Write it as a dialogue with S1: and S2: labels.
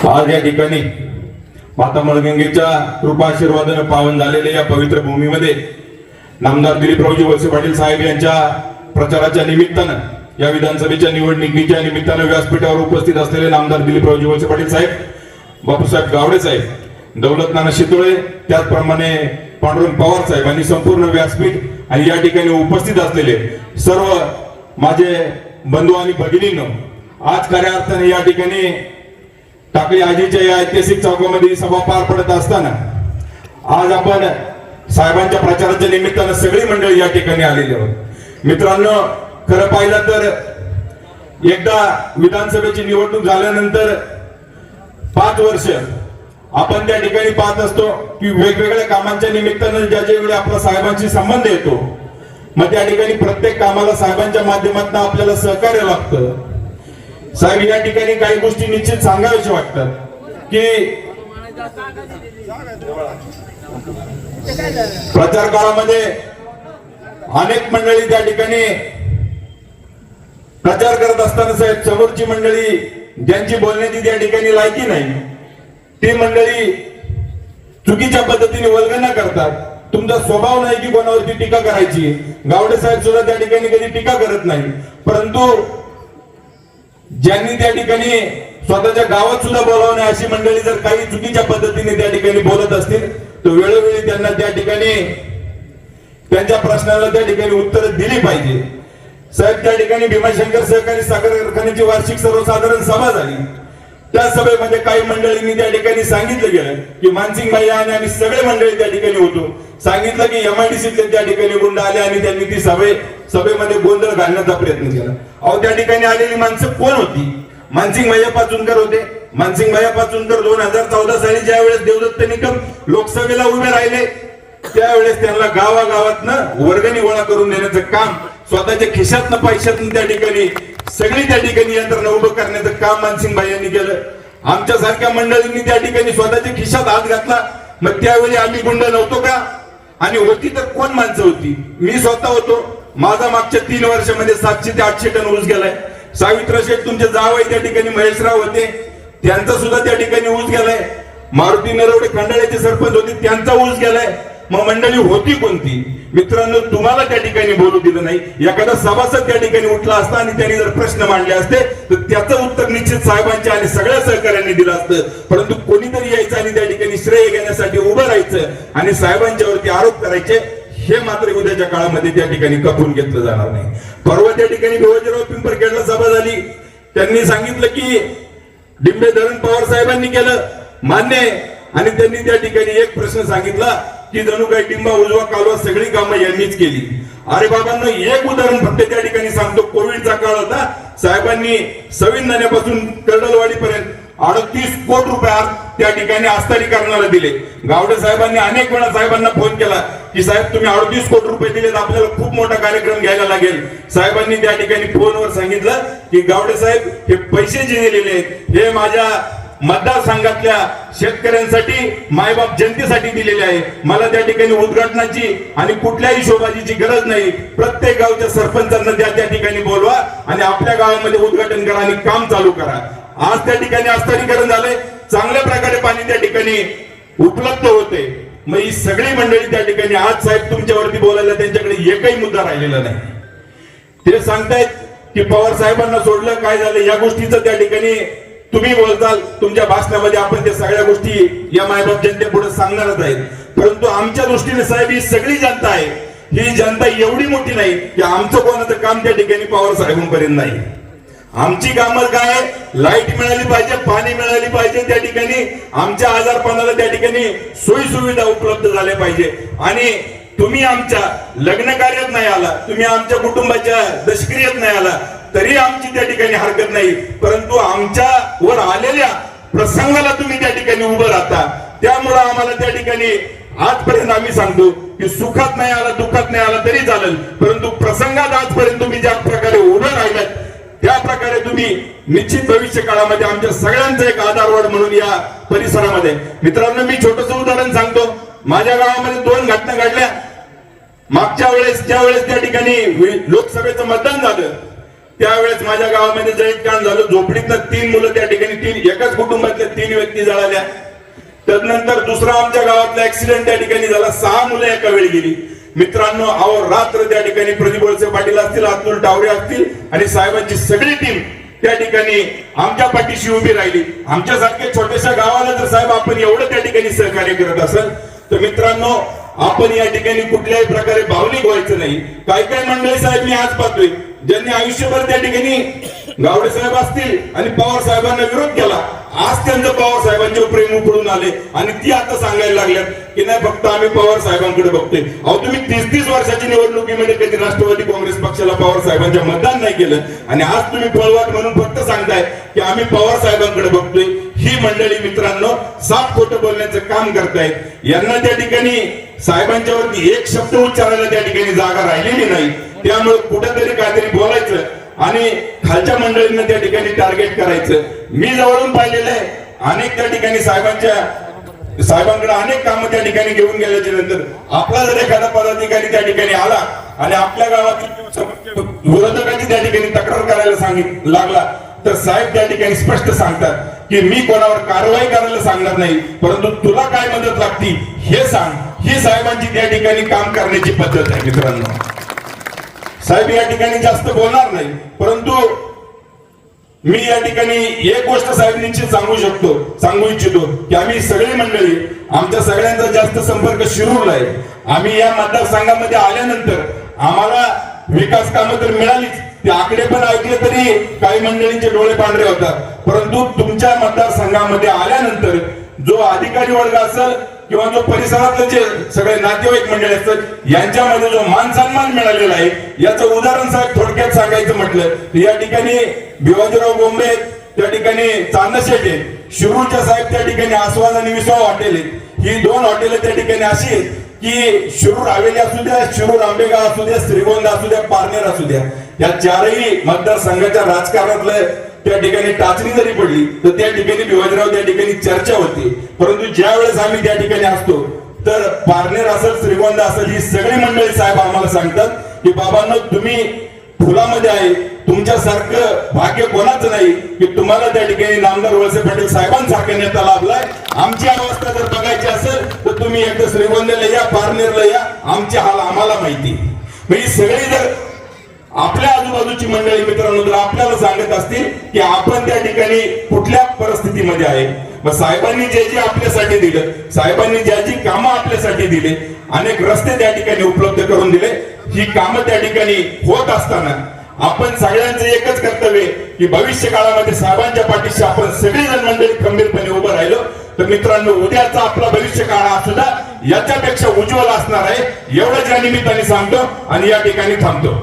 S1: आज या ठिकाणी माता मळगंगेच्या कृपा आशीर्वादाने पावन झालेल्या या पवित्र भूमीमध्ये नामदार दिलीपरावजी वळसे पाटील साहेब यांच्या प्रचाराच्या निमित्तानं या विधानसभेच्या निवडणुकीच्या निमित्तानं व्यासपीठावर उपस्थित असलेले नामदार दिलीपरावजी वळसे पाटील साहेब, बापूसाहेब गावडे साहेब, दौलत नाना शितोळे, त्याचप्रमाणे पांडुरंग पवार साहेब आणि संपूर्ण व्यासपीठ आणि या ठिकाणी उपस्थित असलेले सर्व माझे बंधू आणि भगिनींनो, आज खऱ्या अर्थाने या ठिकाणी टाकळी आजीच्या या ऐतिहासिक चौकामध्ये सभा पार पडत असताना आज आपण साहेबांच्या प्रचाराच्या निमित्तानं सगळी मंडळी या ठिकाणी आलेली आहोत. मित्रांनो, खरं पाहिलं तर एकदा विधानसभेची निवडणूक झाल्यानंतर 5 वर्ष आपण त्या ठिकाणी पाहत असतो की वेगवेगळ्या कामांच्या निमित्तानं ज्या वेळी आपला साहेबांशी संबंध येतो, मग त्या ठिकाणी प्रत्येक कामाला साहेबांच्या माध्यमातून आपल्याला सहकार्य लागतं. साहेब या ठिकाणी काही गोष्टी निश्चित सांगाव्याशा वाटतात की प्रचार काळामध्ये अनेक मंडळी त्या ठिकाणी प्रचार करत असताना साहेब समोरची मंडळी ज्यांची बोलण्याची त्या ठिकाणी लायकी नाही, ती मंडळी चुकीच्या पद्धतीने वल्गना करतात. तुमचा स्वभाव नाही की कोणावरती टीका करायची. गावडे साहेब सुद्धा त्या ठिकाणी कधी टीका करत नाही, परंतु ज्यांनी त्या ठिकाणी स्वतःच्या गावात सुद्धा बोलावणे अशी मंडळी जर काही चुकीच्या पद्धतीने त्या ठिकाणी बोलत असतील तर वेळोवेळी त्यांना त्या ठिकाणी त्यांच्या प्रश्नाला त्या ठिकाणी उत्तर दिली पाहिजे. साहेब, त्या ठिकाणी भीमाशंकर सहकारी साखर कारखान्याची वार्षिक सर्वसाधारण सभा झाली. त्या सभेमध्ये काही मंडळींनी त्या ठिकाणी सांगितलं गेलं की मानसिंग भाई आणि आम्ही सगळे मंडळी त्या ठिकाणी होतो. सांगितलं की MIDCतले त्या ठिकाणी गुंड आले आणि त्यांनी ती सभेमध्ये गोंधळ घालण्याचा प्रयत्न केला. अहो, त्या ठिकाणी आलेली माणसं कोण होती? मानसिंग भैया पाचुनकर होते. मानसिंग भैया पाचुनकर 2014 साली ज्या वेळेस देवदत्त निकम लोकसभेला उभे राहिले त्यावेळेस त्यांना गावागावातनं वर्गणी गोळा करून देण्याचं काम, स्वतःच्या खिशातनं पैशातून त्या ठिकाणी सगळी त्या ठिकाणी यंत्रणा उभं करण्याचं काम मानसिंग भाई यांनी केलं. आमच्या सारख्या मंडळींनी त्या ठिकाणी स्वतःच्या खिशात हात घातला. मग त्यावेळी आम्ही गुंड नव्हतो का? आणि होती तर कोण माणसं होती? मी स्वतः होतो. माझा मागच्या 3 वर्षामध्ये 700 ते 800 टन ऊस गेलाय. सावित्र शेठ तुमचे जावई त्या ठिकाणी महेशराव होते, त्यांचा सुद्धा त्या ठिकाणी ऊस गेलाय. मारुती नरवडे खंडाळ्याचे सरपंच होते, त्यांचा ऊस गेलाय. मग मंडळी होती कोणती? मित्रांनो, तुम्हाला त्या ठिकाणी बोलू दिलं नाही. एखादा सभासद त्या ठिकाणी उठला असता आणि त्यांनी जर प्रश्न मांडले असते तर त्याचं उत्तर निश्चित साहेबांच्या आणि सगळ्या सहकार्यांनी दिलं असतं. परंतु कोणीतरी यायचं आणि त्या ठिकाणी श्रेय घेण्यासाठी उभं राहायचं आणि साहेबांच्यावरती आरोप करायचे, हे मात्र उद्याच्या काळामध्ये त्या ठिकाणी कपून घेतलं जाणार नाही. परवा त्या ठिकाणी भिवजीराव पिंपरखेडला सभा झाली. त्यांनी सांगितलं की डिंबे धरण पवार साहेबांनी केलं, मान्य आहे. आणि त्यांनी त्या ठिकाणी एक प्रश्न सांगितला की जणू काही डिंबा उजवा कालवा सगळी कामं यांनीच केली. अरे बाबांनो, एक उदाहरण फक्त त्या ठिकाणी सांगतो. कोविडचा काळ होता. साहेबांनी सविन नाण्यापासून कर्डलवाडी पर्यंत 38 कोटी रुपये त्या ठिकाणी आस्थारीकरणाला दिले. गावडे साहेबांनी अनेक वेळा साहेबांना फोन केला की साहेब तुम्ही 38 कोटी रुपये दिलेत, आपल्याला खूप मोठा कार्यक्रम घ्यायला लागेल. साहेबांनी त्या ठिकाणी फोनवर सांगितलं की गावडे साहेब, हे पैसे जे दिलेले आहेत हे माझ्या मतदारसंघातल्या शेतकऱ्यांसाठी, मायबाप जनतेसाठी दिलेले आहे. मला त्या ठिकाणी उद्घाटनाची आणि कुठल्याही शोभाजीची गरज नाही. प्रत्येक गावच्या सरपंचांना त्या ठिकाणी बोलवा आणि आपल्या गावामध्ये उद्घाटन करा आणि काम चालू करा. आज त्या ठिकाणी आस्थानीकरण झालंय. चांगल्या प्रकारे पाणी त्या ठिकाणी उपलब्ध होते. मग ही सगळी मंडळी त्या ठिकाणी आज साहेब तुमच्यावरती बोलायला त्यांच्याकडे एकही मुद्दा राहिलेला नाही. ते सांगतायत की पवार साहेबांना सोडलं, काय झालं या गोष्टीचं त्या ठिकाणी तुम्ही बोलताल. तुमच्या भाषणामध्ये आपण त्या सगळ्या गोष्टी या मायबाप जनतेपुढे सांगणारच आहेत. परंतु आमच्या दृष्टीने साहेब ही सगळी जनता आहे. ही जनता एवढी मोठी नाही की आमचं कोणाचं काम त्या ठिकाणी पवार साहेबांपर्यंत नाही. आमची कामं काय? लाईट मिळाली पाहिजे, पाणी मिळाली पाहिजे, त्या ठिकाणी आमच्या आजारपणाला त्या ठिकाणी सोयी सुविधा उपलब्ध झाल्या पाहिजे. आणि तुम्ही आमच्या लग्न कार्यात नाही आला, तुम्ही आमच्या कुटुंबाच्या दशक्रियेत नाही आला तरी आमची त्या ठिकाणी हरकत नाही. परंतु आमच्या वर आलेल्या प्रसंगाला तुम्ही त्या ठिकाणी उभं राहता. त्यामुळं आम्हाला त्या ठिकाणी आजपर्यंत आम्ही सांगतो की सुखात नाही आला, दुःखात नाही आला तरी चालेल, परंतु प्रसंगात आजपर्यंत तुम्ही ज्या प्रकारे उभं राहिलात त्या प्रकारे तुम्ही निश्चित भविष्य काळामध्ये आमच्या सगळ्यांचा एक आधारवड म्हणून या परिसरामध्ये. मित्रांनो, मी छोटंसं उदाहरण सांगतो. माझ्या गावामध्ये 2 घटना घडल्या. मागच्या वेळेस ज्या वेळेस त्या ठिकाणी लोकसभेचं मतदान झालं त्यावेळेस माझ्या गावामध्ये जळीतकांड झालं, झोपडीतनं 3 मुलं त्या ठिकाणी एकाच कुटुंबातल्या 3 व्यक्ती जळाल्या. त्यानंतर दुसरा आमच्या गावातला ऍक्सिडेंट त्या ठिकाणी झाला, 6 मुलं एका वेळी गेली. मित्रांनो, रात्र त्या ठिकाणी प्रदीप वळसे पाटील असतील, अतुल टावरे असतील आणि साहेबांची सगळी टीम त्या ठिकाणी आमच्या पाठीशी उभी राहिली. आमच्यासारख्या छोट्याशा गावाला जर साहेब आपण एवढं त्या ठिकाणी सहकार्य करत असेल तर मित्रांनो, आपण या ठिकाणी कुठल्याही प्रकारे भावनिक व्हायचं नाही. काही मंडळी साहेब मी आज पाहतोय ज्यांनी आयुष्यभर त्या ठिकाणी गावडे साहेब असतील आणि पवार साहेबांना विरोध केला, आज त्यांचं पवार साहेबांचे प्रेम उकळून आले आणि ती आता सांगायला लागल्यात की नाही फक्त आम्ही पवार साहेबांकडे बघतोय. अहो, तुम्ही 30-30 वर्षाची निवडणुकीमध्ये कधी राष्ट्रवादी काँग्रेस पक्षाला पवार साहेबांच्या मतदान नाही केलं आणि आज तुम्ही पळवाट म्हणून फक्त सांगताय की आम्ही पवार साहेबांकडे बघतोय. ही मंडळी मित्रांनो साफ खोटं बोलण्याचं काम करतायत. यांना त्या ठिकाणी साहेबांच्यावरती एक शब्द उच्चारायला त्या ठिकाणी जागा राहिलेली नाही. त्यामुळे कुठेतरी काहीतरी बोलायचं आणि खालच्या मंडळींना त्या ठिकाणी टार्गेट करायचं. मी जवळून पाहिलेलं आहे, अनेक त्या ठिकाणी साहेबांकडे अनेक कामं त्या ठिकाणी घेऊन गेल्याच्या नंतर आपला जर एखादा पदाधिकारी त्या ठिकाणी आला आणि आपल्या गावातील विरोधकाची त्या ठिकाणी तक्रार करायला लागला तर साहेब त्या ठिकाणी स्पष्ट सांगतात की मी कोणावर कारवाई करायला सांगणार नाही, परंतु तुला काय मदत लागती हे सांग. ही साहेबांची त्या ठिकाणी काम करण्याची पद्धत आहे. मित्रांनो, साहेब या ठिकाणी जास्त बोलणार नाही, परंतु मी या ठिकाणी एक गोष्ट साहेब निश्चित सांगू इच्छितो की आम्ही सगळी मंडळी, आमच्या सगळ्यांचा जास्त संपर्क शिरूरला आहे. आम्ही या मतदारसंघामध्ये आल्यानंतर आम्हाला विकास कामं तर मिळालीच, ते आकडे पण ऐकले तरी काही मंडळींचे डोळे पांढरे होतात, परंतु तुमच्या मतदारसंघामध्ये आल्यानंतर जो अधिकारी वर्ग असेल किंवा जो परिसरातले जे सगळे नातेवाईक मंडळी असतात यांच्यामध्ये जो मान सन्मान मिळालेला आहे याचं उदाहरण साहेब थोडक्यात सांगायचं म्हटलं तर या ठिकाणी भिवाजीराव बोंबे, त्या ठिकाणी चांदशेट आहे, शिरूरच्या साहेब त्या ठिकाणी आस्वाद आणि विसाव हॉटेल आहेत. ही 2 हॉटेल त्या ठिकाणी अशी आहेत की शिरूर हवेली असू द्या, शिरूर आंबेगाव असू द्या, श्रीगोंदा असू द्या, पारनेर असू द्या, या 4ही मतदारसंघाच्या राजकारणातलं त्या ठिकाणी टाचणी जरी पडली तर त्या ठिकाणी भिवाजीराव त्या ठिकाणी चर्चा होती. परंतु ज्या वेळेस आम्ही त्या ठिकाणी असतो तर पारनेर असेल, श्रीगोंदा असेल, ही सगळी मंडळी साहेब आम्हाला सांगतात की बाबांनो तुम्ही फुलामध्ये आहे, तुमच्यासारखं भाग्य कोणाचं नाही की तुम्हाला त्या ठिकाणी नामदार वळसे पाटील साहेबांसारखा नेता लाभलाय. आमची अवस्था जर बघायची असेल तर तुम्ही एकदा श्रीगोंद्याला या, पारनेरला या, आमचे हाल आम्हाला माहिती. म्हणजे सगळी जर आपल्या आजूबाजूची मंडळी मित्रांनो जर आपल्याला सांगत असतील की आपण त्या ठिकाणी कुठल्या परिस्थितीमध्ये आहे, मग साहेबांनी जे जे आपल्यासाठी दिलं, साहेबांनी ज्या जी कामं आपल्यासाठी दिले, अनेक रस्ते त्या ठिकाणी उपलब्ध करून दिले, ही कामं त्या ठिकाणी होत असताना आपण सगळ्यांचं एकच कर्तव्य की भविष्य काळामध्ये साहेबांच्या पाठीशी आपण सगळेजण मंडळी खंबीरपणे उभं राहिलो तर मित्रांनो उद्याचा आपला भविष्य काळ हा सुद्धा याच्यापेक्षा उज्ज्वल असणार आहे. एवढं या निमित्ताने सांगतो आणि या ठिकाणी थांबतो.